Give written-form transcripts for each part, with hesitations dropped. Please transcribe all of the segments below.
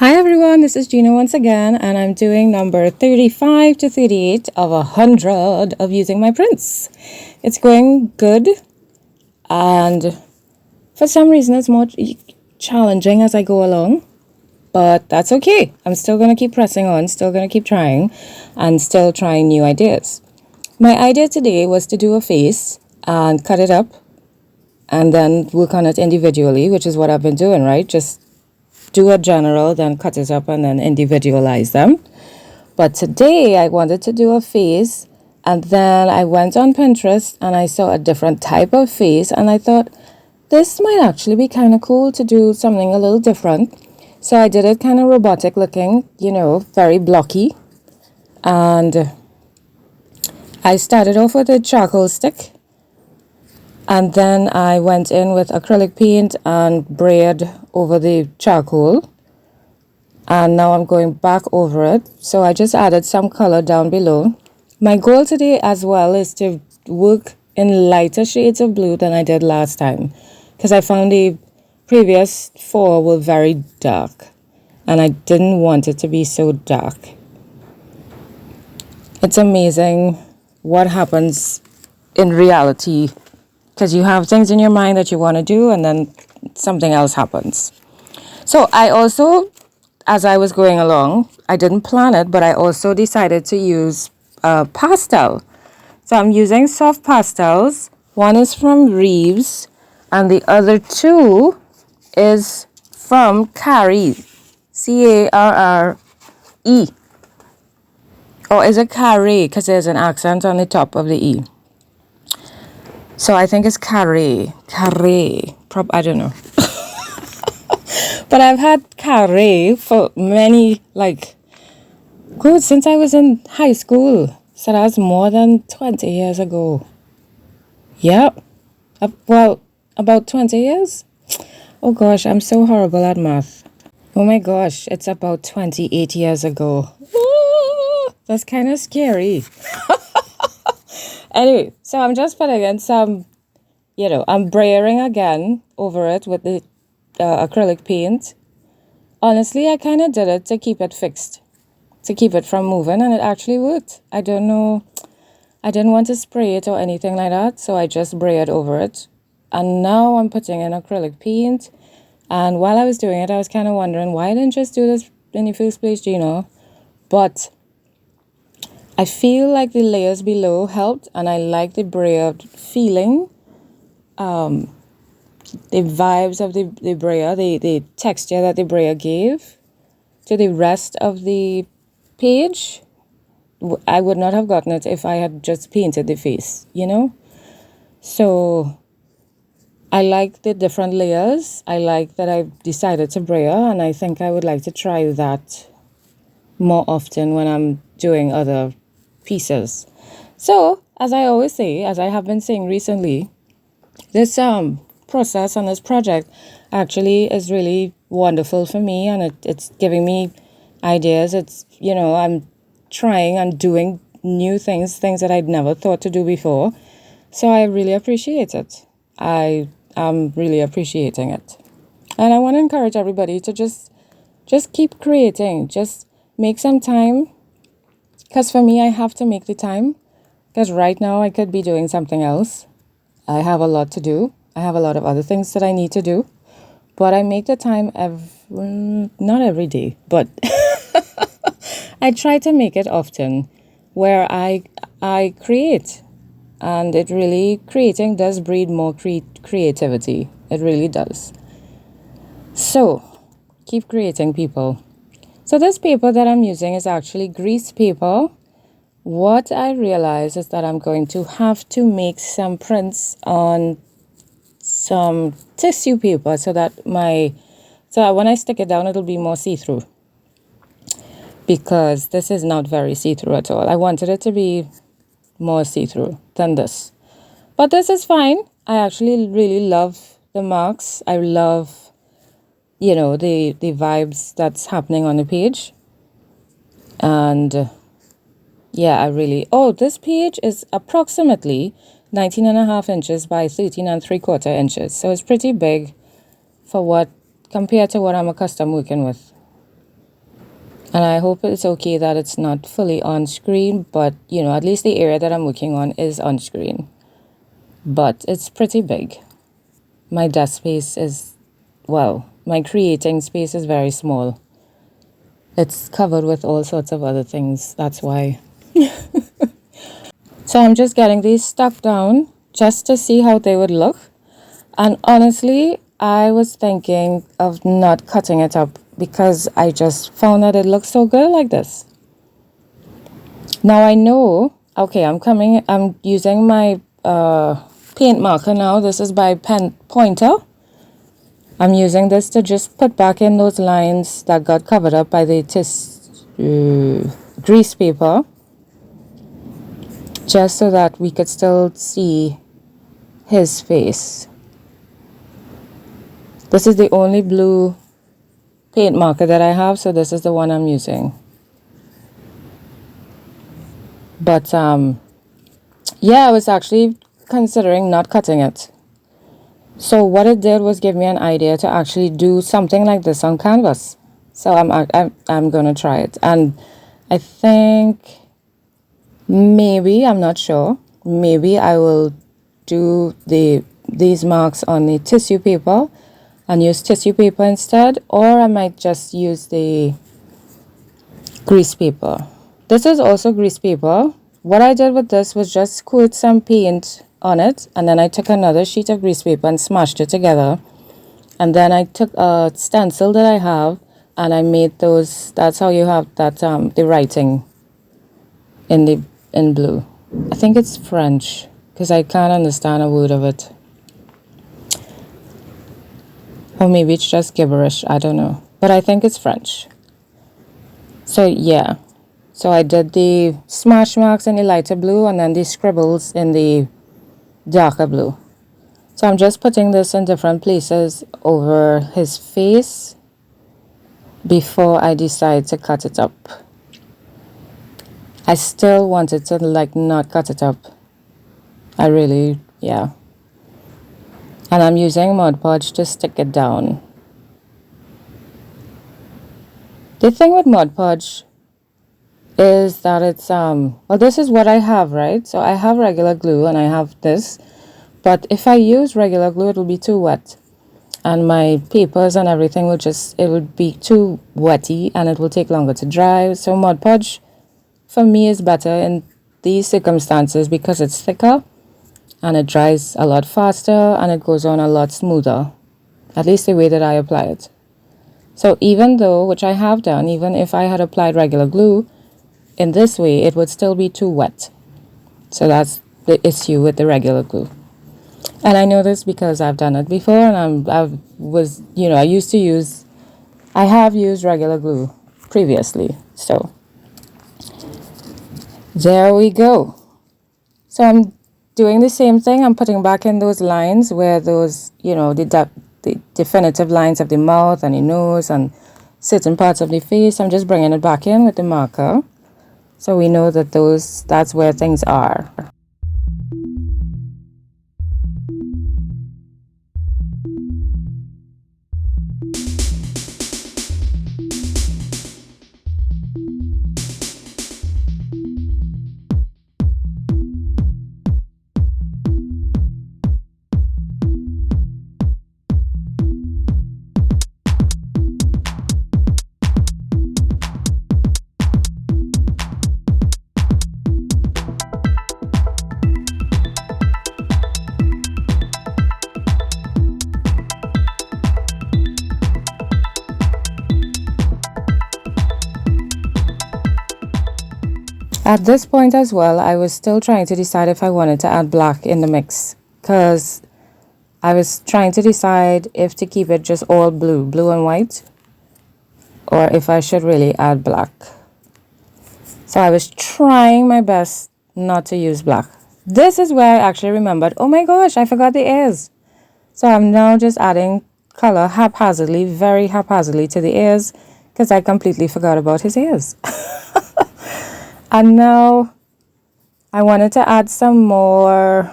Hi everyone, this is Gina once again, and I'm doing number 35 to 38 of 100 of using my prints. It's going good, and for some reason it's more challenging as I go along, but that's okay. I'm still going to keep pressing on, still going to keep trying, and still trying new ideas. My idea today was to do a face and cut it up and then work on it individually, which is what I've been doing, right? Just do a general, then cut it up and then individualize them. But today I wanted to do a face, and then I went on Pinterest and I saw a different type of face, and I thought this might actually be kind of cool to do something a little different. So I did it kind of robotic looking, very blocky. And I started off with a charcoal stick, and then I went in with acrylic paint and braid over the charcoal. And now I'm going back over it. So I just added some color down below. My goal today as well is to work in lighter shades of blue than I did last time, because I found the previous 4 were very dark and I didn't want it to be so dark. It's amazing what happens in reality, because you have things in your mind that you want to do and then something else happens. So I also, as I was going along, I didn't plan it, but I also decided to use pastel. So I'm using soft pastels. One is from Reeves and the other 2 is from Carre, Carre. Or is it Carre? Because there's an accent on the top of the E. So I think it's Carre. I don't know. But I've had Carre for many, since I was in high school. So that's more than 20 years ago. Yep. About 20 years? Oh gosh, I'm so horrible at math. Oh my gosh, it's about 28 years ago. That's kind of scary. Anyway, so I'm just putting in some, I'm brayering again over it with the acrylic paint. Honestly, I kind of did it to keep it fixed, to keep it from moving, and it actually worked. I don't know. I didn't want to spray it or anything like that, so I just brayed over it. And now I'm putting in acrylic paint. And while I was doing it, I was kind of wondering, why I didn't just do this in the first place, But I feel like the layers below helped, and I like the braid feeling. The vibes of the brayer, the texture that the brayer gave to the rest of the page. I would not have gotten it if I had just painted the face, So I like the different layers. I like that I decided to brayer, and I think I would like to try that more often when I'm doing other pieces. So, as I always say, as I have been saying recently, this process on this project actually is really wonderful for me, and it's giving me ideas. It's, I'm trying and doing new things that I'd never thought to do before. So I really appreciate it. I am really appreciating it. And I want to encourage everybody to just keep creating. Just make some time. Because for me, I have to make the time. Because right now I could be doing something else. I have a lot to do. I have a lot of other things that I need to do. But I make the time not every day, but I try to make it often, where I create. And it really, creating does breed more creativity. It really does. So, keep creating, people. So this paper that I'm using is actually grease paper. What I realize is that I'm going to have to make some prints on some tissue paper so that when I stick it down, it'll be more see-through. Because this is not very see-through at all. I wanted it to be more see-through than this. But this is fine. I actually really love the marks. I love, the vibes that's happening on the page. And this page is approximately 19.5 inches by 13.75 inches. So it's pretty big compared to what I'm accustomed working with. And I hope it's okay that it's not fully on screen, but at least the area that I'm working on is on screen. But it's pretty big. My desk space is, well, my creating space is very small. It's covered with all sorts of other things. That's why. So I'm just getting these stuck down just to see how they would look. And honestly, I was thinking of not cutting it up because I just found that it looks so good like this. Now I know, okay, I'm using my paint marker now. This is by Pen Pointer. I'm using this to just put back in those lines that got covered up by the grease paper, just so that we could still see his face. This is the only blue paint marker that I have, so this is the one I'm using. But yeah, I was actually considering not cutting it. So what it did was give me an idea to actually do something like this on canvas. So I'm gonna try it, and I think maybe, I'm not sure, maybe I will do these marks on the tissue paper and use tissue paper instead, or I might just use the grease paper. This is also grease paper. What I did with this was just squirt some paint on it, and then I took another sheet of grease paper and smashed it together. And then I took a stencil that I have and I made those. That's how you have that the writing in blue. I think it's French because I can't understand a word of it. Or maybe it's just gibberish, I don't know. But I think it's French. So yeah. So I did the smash marks in the lighter blue and then the scribbles in the darker blue. So I'm just putting this in different places over his face before I decide to cut it up. I still wanted to not cut it up. I really, yeah. And I'm using Mod Podge to stick it down. The thing with Mod Podge is that it's, well, this is what I have, right? So I have regular glue and I have this. But if I use regular glue, it will be too wet. And my papers and everything it would be too wetty and it will take longer to dry. So Mod Podge, for me, is better in these circumstances because it's thicker and it dries a lot faster and it goes on a lot smoother. At least the way that I apply it. So even though, which I have done, even if I had applied regular glue, in this way, it would still be too wet. So that's the issue with the regular glue. And I know this because I've done it before, and I have used regular glue previously. So there we go. So I'm doing the same thing. I'm putting back in those lines where those, the definitive lines of the mouth and the nose and certain parts of the face. I'm just bringing it back in with the marker. So we know that that's where things are. At this point as well, I was still trying to decide if I wanted to add black in the mix because I was trying to decide if to keep it just all blue and white, or if I should really add black. So I was trying my best not to use black. This is where I actually remembered, oh my gosh, I forgot the ears. So I'm now just adding color haphazardly, very haphazardly to the ears because I completely forgot about his ears. And now I wanted to add some more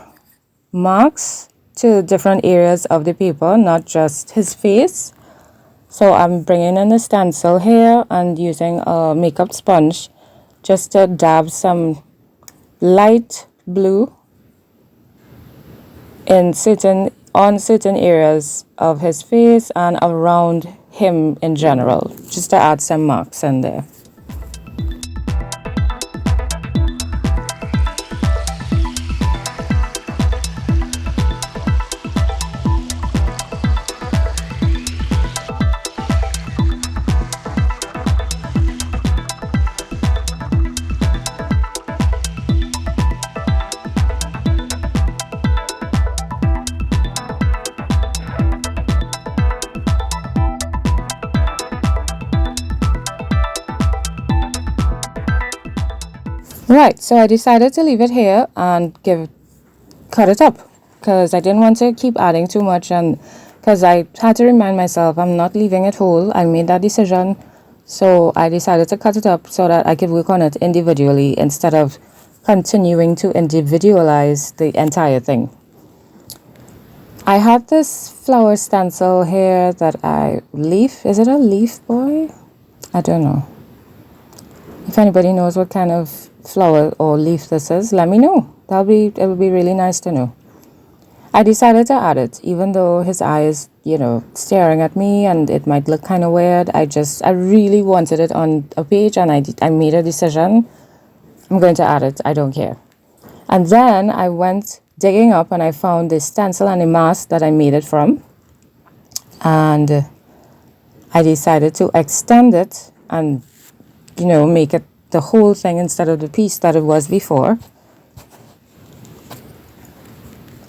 marks to different areas of the paper, not just his face. So I'm bringing in a stencil here and using a makeup sponge just to dab some light blue on certain areas of his face and around him in general, just to add some marks in there. Right, so I decided to leave it here and cut it up because I didn't want to keep adding too much, and because I had to remind myself I'm not leaving it whole. I made that decision, so I decided to cut it up so that I could work on it individually instead of continuing to individualize the entire thing. I had this flower stencil here that is it a leaf boy? I don't know. If anybody knows what kind of flower or leaf this is, let me know. It would be really nice to know. I decided to add it, even though his eye is, staring at me and it might look kind of weird. I really wanted it on a page, and I made a decision. I'm going to add it. I don't care. And then I went digging up and I found this stencil and a mask that I made it from. And I decided to extend it and make it the whole thing instead of the piece that it was before.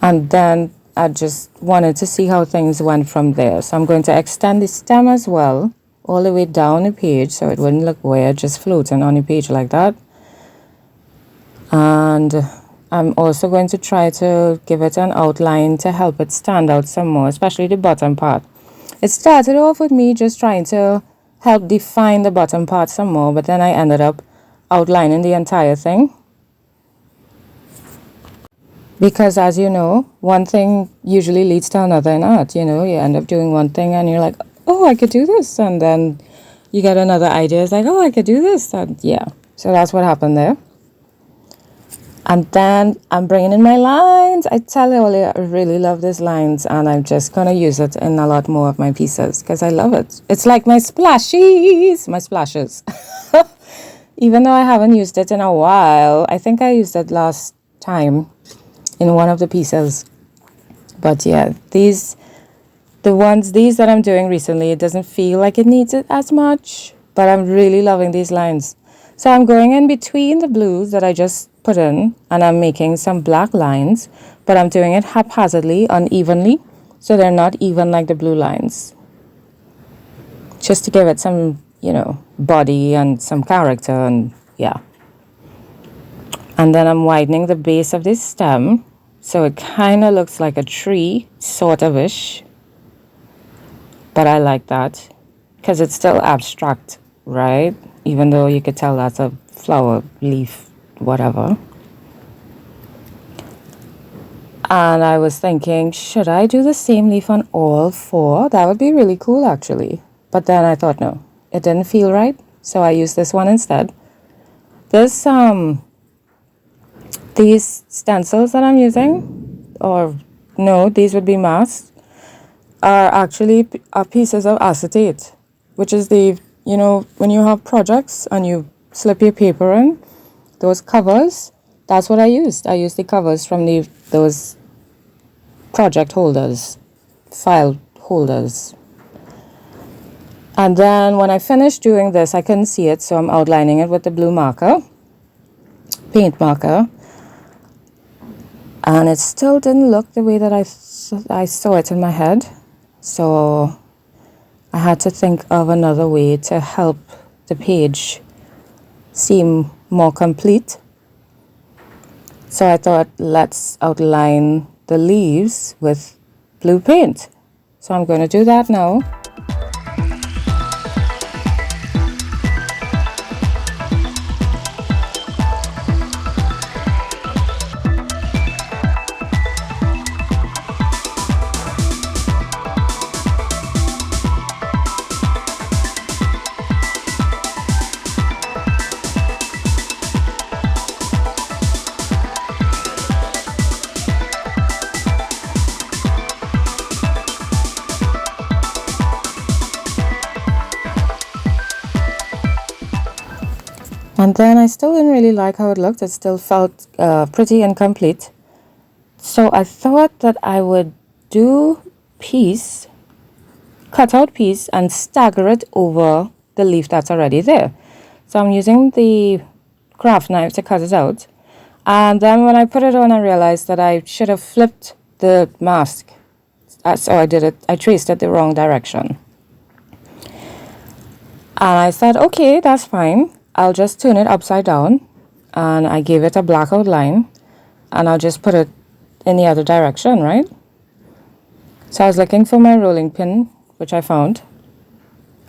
And then I just wanted to see how things went from there. So I'm going to extend the stem as well, all the way down the page so it wouldn't look weird just floating on the page like that. And I'm also going to try to give it an outline to help it stand out some more, especially the bottom part. It started off with me just trying to help define the bottom part some more, but then I ended up outlining the entire thing. Because as you know, one thing usually leads to another in art. You end up doing one thing and you're like, oh, I could do this. And then you get another idea. It's like, oh, I could do this. And yeah, so that's what happened there. And then I'm bringing in my lines. I tell you, I really love these lines, and I'm just going to use it in a lot more of my pieces because I love it. It's like my splashes. Even though I haven't used it in a while. I think I used it last time in one of the pieces. But yeah, these that I'm doing recently, it doesn't feel like it needs it as much, but I'm really loving these lines. So I'm going in between the blues that I just put in, and I'm making some black lines, but I'm doing it haphazardly, unevenly, so they're not even like the blue lines. Just to give it some, body and some character, and yeah. And then I'm widening the base of this stem, so it kind of looks like a tree, sort of-ish. But I like that, because it's still abstract, right? Even though you could tell that's a flower, leaf, whatever. And I was thinking, should I do the same leaf on all four? That would be really cool, actually. But then I thought, no, it didn't feel right, so I used this one instead. These stencils that I'm using, or no, these would be masks, are actually pieces of acetate, which is when you have projects and you slip your paper in, those covers, that's what I used. I used the covers from those project holders, file holders. And then when I finished doing this, I couldn't see it, so I'm outlining it with the blue marker, paint marker. And it still didn't look the way that I saw it in my head. So I had to think of another way to help the page seem more complete. So I thought, let's outline the leaves with blue paint. So I'm going to do that now. And then I still didn't really like how it looked. It still felt pretty incomplete. So I thought that I would do piece, cut out piece, and stagger it over the leaf that's already there. So I'm using the craft knife to cut it out. And then when I put it on, I realized that I should have flipped the mask. So I traced it the wrong direction. And I said, okay, that's fine. I'll just turn it upside down. And I gave it a black outline. And I'll just put it in the other direction, right? So I was looking for my rolling pin, which I found.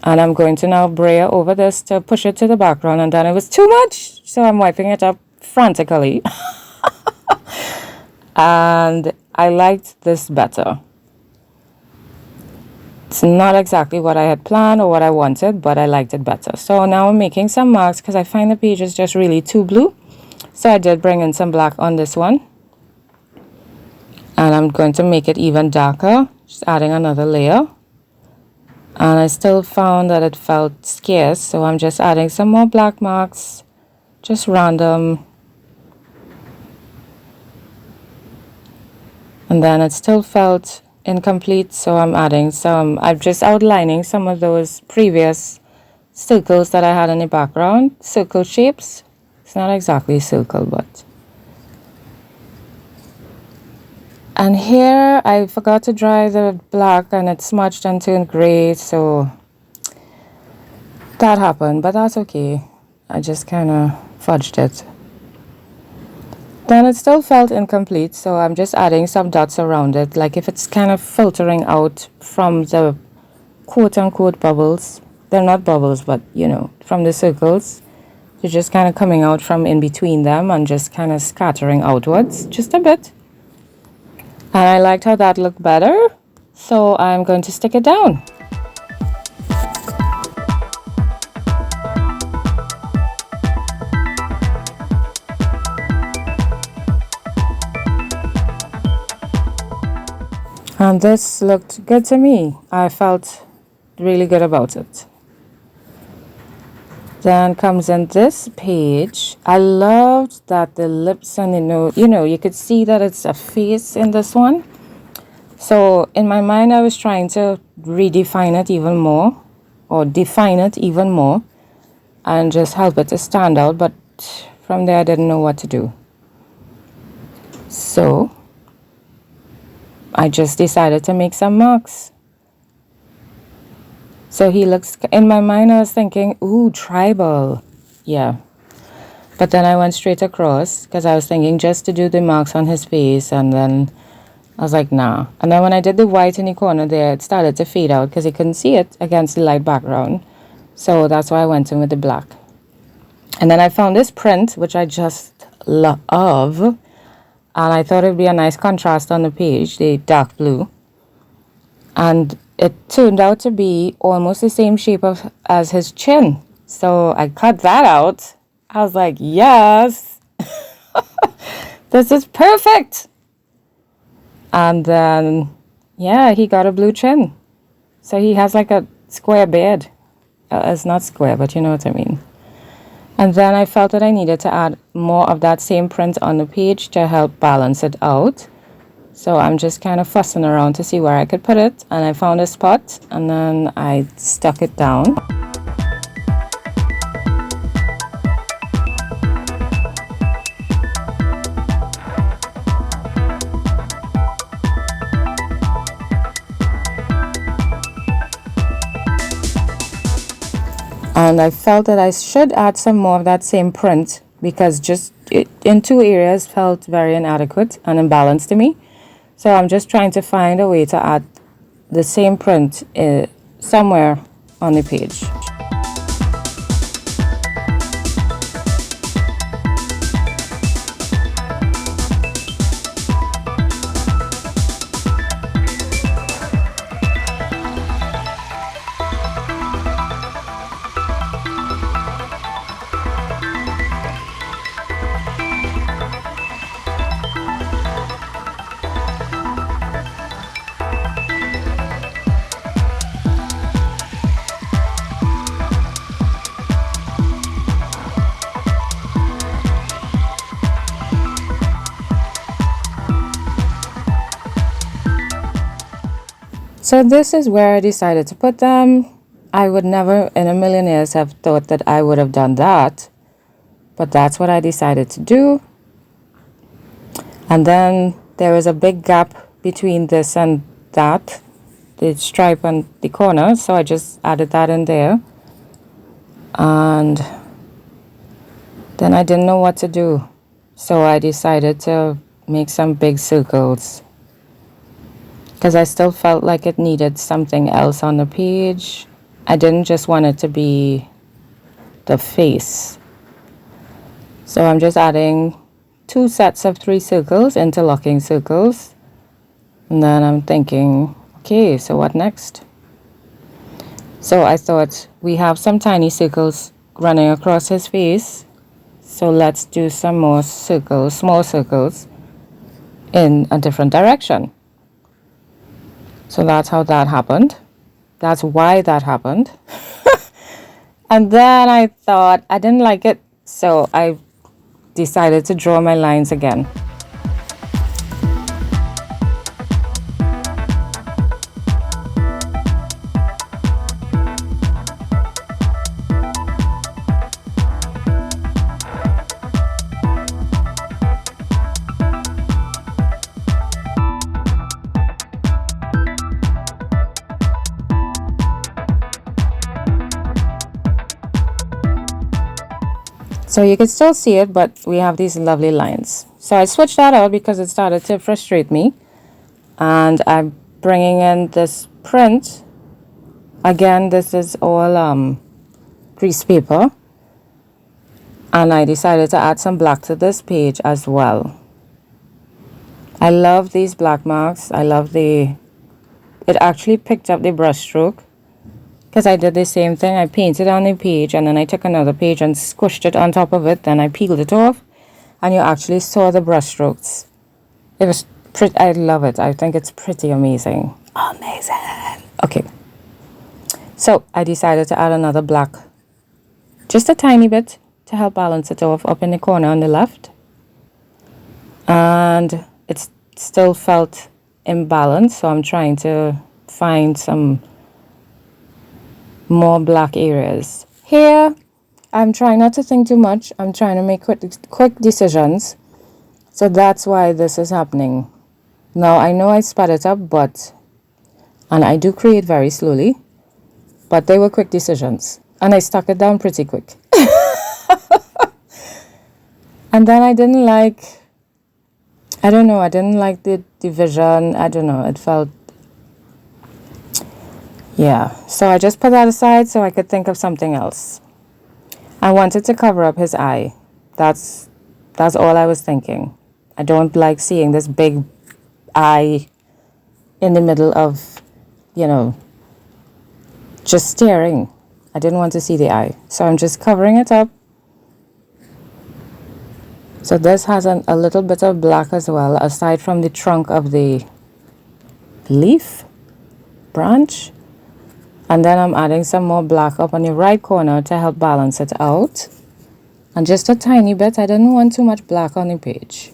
And I'm going to now brayer over this to push it to the background. And then it was too much. So I'm wiping it up frantically. And I liked this better. It's not exactly what I had planned or what I wanted, but I liked it better. So now I'm making some marks because I find the page is just really too blue. So I did bring in some black on this one. And I'm going to make it even darker, just adding another layer. And I still found that it felt scarce, so I'm just adding some more black marks, just random. And then it still felt incomplete, so I'm just outlining some of those previous circles that I had in the background, circle shapes. It's not exactly a circle, but. And here I forgot to dry the black and it smudged and turned gray, so that happened, but that's okay. I just kind of fudged it. Then it still felt incomplete, so I'm just adding some dots around it, like if it's kind of filtering out from the quote-unquote bubbles. They're not bubbles, but you know, from the circles. They're just kind of coming out from in between them and just kind of scattering outwards just a bit. And I liked how that looked better, so I'm going to stick it down. And this looked good to me. I felt really good about it. Then comes in this page. I loved that the lips and the nose, you could see that it's a face in this one. So in my mind, I was trying to redefine it even more, or define it even more, and just help it to stand out. But from there, I didn't know what to do. So I just decided to make some marks. So he looks, in my mind I was thinking, ooh, tribal. Yeah. But then I went straight across because I was thinking just to do the marks on his face, and then I was like, nah. And then when I did the white in the corner there, it started to fade out because you couldn't see it against the light background. So that's why I went in with the black. And then I found this print, which I just love. And I thought it would be a nice contrast on the page, the dark blue. And it turned out to be almost the same shape as his chin. So I cut that out. I was like, yes, this is perfect. And then, yeah, he got a blue chin. So he has like a square beard. It's not square, but you know what I mean. And then I felt that I needed to add more of that same print on the page to help balance it out. So I'm just kind of fussing around to see where I could put it. And I found a spot, and then I stuck it down. And I felt that I should add some more of that same print because just in two areas felt very inadequate and imbalanced to me. So I'm just trying to find a way to add the same print somewhere on the page. So this is where I decided to put them. I would never in a million years have thought that I would have done that, but that's what I decided to do. And then there is a big gap between this and that, the stripe on the corner, so I just added that in there. And then I didn't know what to do, so I decided to make some big circles because I still felt like it needed something else on the page. I didn't just want it to be the face. So I'm just adding 2 sets of 3 circles, interlocking circles. And then I'm thinking, okay, so what next? So I thought we have some tiny circles running across his face. So let's do some more circles, small circles in a different direction. So that's how that happened. That's why that happened. And then I thought I didn't like it, so I decided to draw my lines again. So you can still see it, but we have these lovely lines. So I switched that out because it started to frustrate me. And I'm bringing in this print. Again, this is all grease paper. And I decided to add some black to this page as well. I love these black marks. I love it actually picked up the brush stroke. Because I did the same thing. I painted on the page and then I took another page and squished it on top of it. Then I peeled it off and you actually saw the brush strokes. It was pretty. I love it. I think it's pretty amazing. Amazing. Okay. So I decided to add another black. Just a tiny bit to help balance it off up in the corner on the left. And it still felt imbalanced. So I'm trying to find some more black areas. Here, I'm trying not to think too much. I'm trying to make quick decisions. So that's why this is happening. Now, I know I sped it up, and I do create very slowly, but they were quick decisions. And I stuck it down pretty quick. And then I didn't like the division. I don't know, it felt, yeah, so I just put that aside so I could think of something else. I wanted to cover up his eye. That's all I was thinking. I don't like seeing this big eye in the middle of, just staring. I didn't want to see the eye. So I'm just covering it up. So this has a little bit of black as well, aside from the trunk of the leaf, branch. And then I'm adding some more black up on the right corner to help balance it out. And just a tiny bit. I didn't want too much black on the page.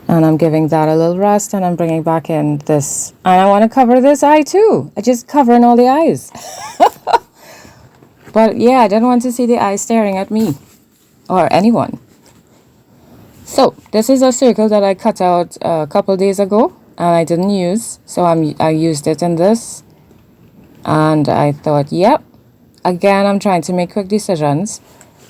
And I'm giving that a little rest and I'm bringing back in this. And I want to cover this eye too. I just covering all the eyes. But yeah, I didn't want to see the eye staring at me or anyone. So this is a circle that I cut out a couple days ago and I didn't use. So I used it in this. And I thought, yep, again, I'm trying to make quick decisions.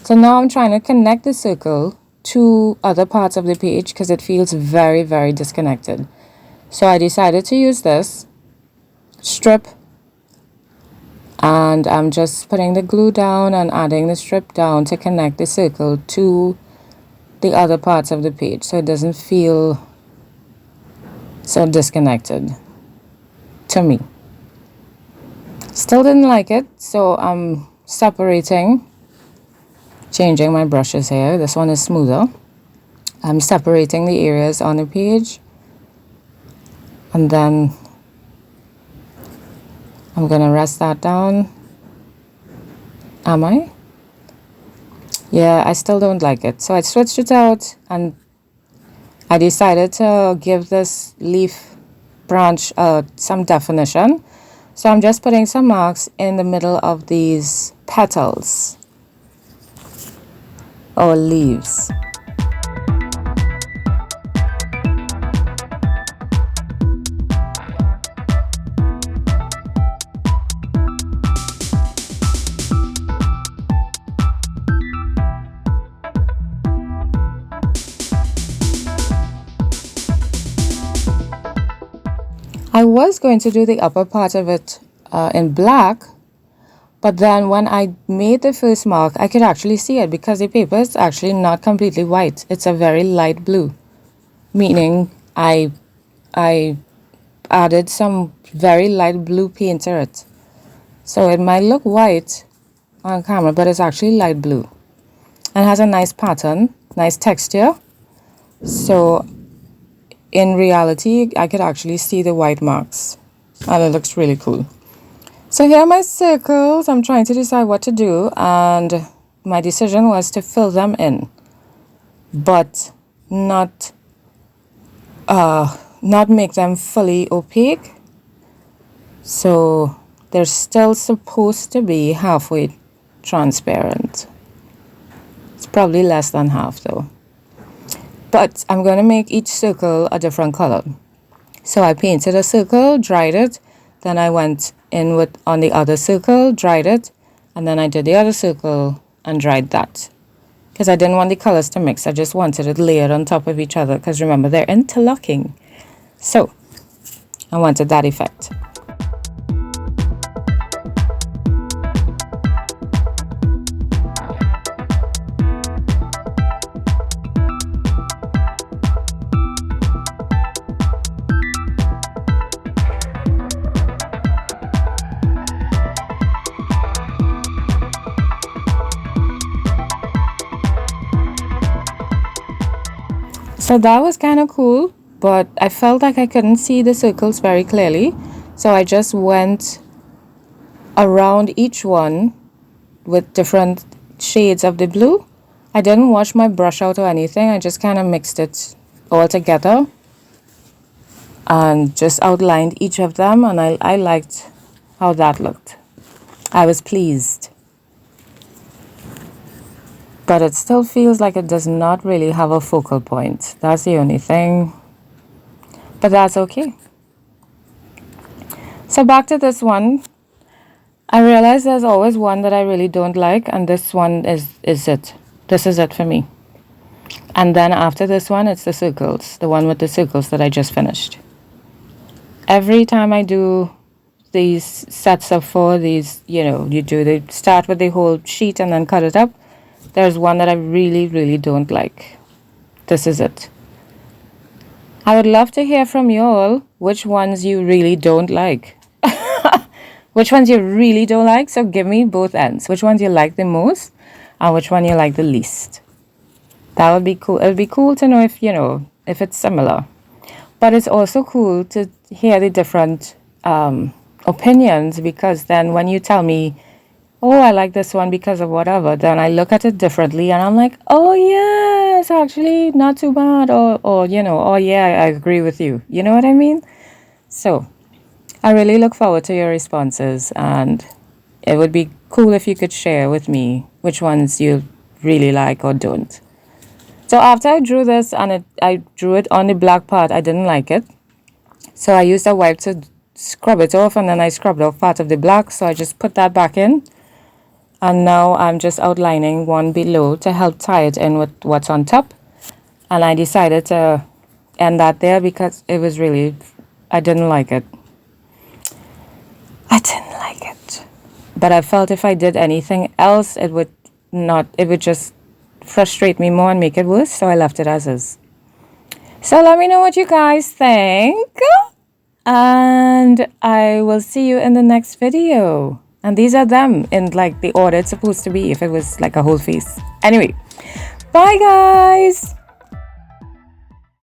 So now I'm trying to connect the circle to other parts of the page because it feels very, very disconnected. So I decided to use this strip. And I'm just putting the glue down and adding the strip down to connect the circle to the other parts of the page so it doesn't feel so disconnected to me. Still didn't like it, so I'm separating, changing my brushes here. This one is smoother. I'm separating the areas on the page, and then I'm going to rest that down. Am I? Yeah, I still don't like it. So I switched it out, and I decided to give this leaf branch, some definition. So I'm just putting some marks in the middle of these petals or leaves. I was going to do the upper part of it in black, but then when I made the first mark, I could actually see it because the paper is actually not completely white. It's a very light blue, meaning I added some very light blue paint to it. So it might look white on camera, but it's actually light blue. And has a nice pattern, nice texture. So in reality, I could actually see the white marks, and it looks really cool. So here are my circles. I'm trying to decide what to do, and my decision was to fill them in, but not make them fully opaque. So they're still supposed to be halfway transparent. It's probably less than half though. But I'm going to make each circle a different color. So I painted a circle, dried it, then I went in on the other circle, dried it, and then I did the other circle and dried that. Because I didn't want the colors to mix, I just wanted it layered on top of each other, because remember, they're interlocking. So I wanted that effect. So that was kind of cool, but I felt like I couldn't see the circles very clearly. So I just went around each one with different shades of the blue. I didn't wash my brush out or anything. I just kind of mixed it all together and just outlined each of them. And I liked how that looked. I was pleased. But it still feels like it does not really have a focal point. That's the only thing. But that's okay. So back to this one. I realize there's always one that I really don't like, and this one is it. This is it for me. And then after this one, it's the circles. The one with the circles that I just finished. Every time I do these sets of 4, these, they start with the whole sheet and then cut it up. There's one that I really, really don't like. This is it. I would love to hear from you all which ones you really don't like. Which ones you really don't like. So give me both ends. Which ones you like the most and which one you like the least. That would be cool. It would be cool to know if it's similar. But it's also cool to hear the different opinions, because then when you tell me, oh, I like this one because of whatever, then I look at it differently and I'm like, oh yeah, it's actually not too bad, or oh yeah, I agree with you. You know what I mean? So I really look forward to your responses, and it would be cool if you could share with me which ones you really like or don't. So after I drew this and I drew it on the black part, I didn't like it. So I used a wipe to scrub it off, and then I scrubbed off part of the black. So I just put that back in. And now I'm just outlining one below to help tie it in with what's on top. And I decided to end that there because it was really, I didn't like it. But I felt if I did anything else, it would just frustrate me more and make it worse. So I left it as is. So let me know what you guys think. And I will see you in the next video. And these are them in like the order it's supposed to be if it was like a whole face. Anyway, bye guys.